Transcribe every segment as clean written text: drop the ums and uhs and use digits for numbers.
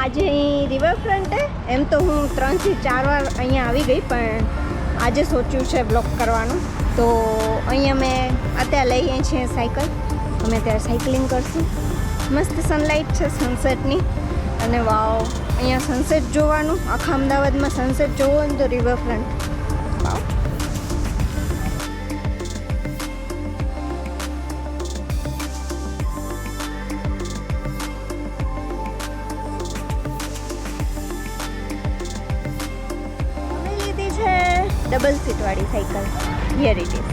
આજે અહીં રિવરફ્રન્ટ એમ તો હું 3 થી 4 વાર અહીંયા આવી ગઈ, પણ આજે સોચ્યું છે બ્લોગ કરવાનું. તો અહીં અમે અત્યારે લઈએ છીએ સાયકલ. અમે અત્યારે સાયકલિંગ કરશું. મસ્ત સનલાઇટ છે સનસેટની, અને વાવ, અહીંયા સનસેટ જોવાનું. આખા અમદાવાદમાં સનસેટ જોવો ને તો રિવરફ્રન્ટ. વાવ. ડબલ સીટ વાળી cycle. Here it is.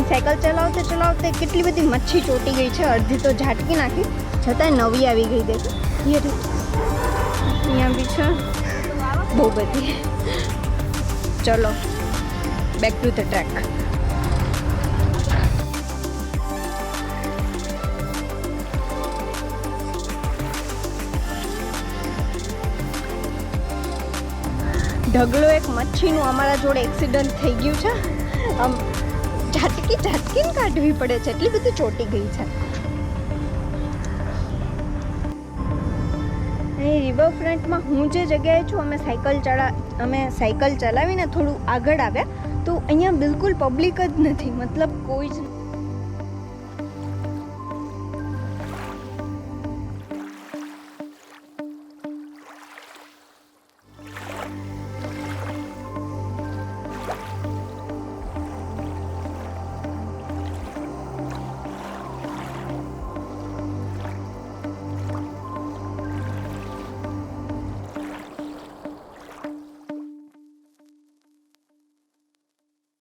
Cycle ચલાવતે ચલાવતે કેટલી બધી મચ્છી ચોટી ગઈ છે. અડધી તો ઝાટકી નાખી, છતાંય નવી આવી ગઈ. દેખો અહીંયા બી છે બહુ બધી. ચલો બેક ટુ ધ ટ્રેક. ઢગલો એક મચ્છીનું અમારા જોડે એક્સિડન્ટ થઈ ગયું છે. આમ ઝાટકીને કાઢવી પડે છે, એટલી બધી ચોટી ગઈ છે. અહીં રિવરફ્રન્ટમાં હું જે જગ્યાએ છું, અમે સાયકલ ચલાવીને થોડું આગળ આવ્યા તો અહીંયા બિલકુલ પબ્લિક જ નથી. મતલબ કોઈ જ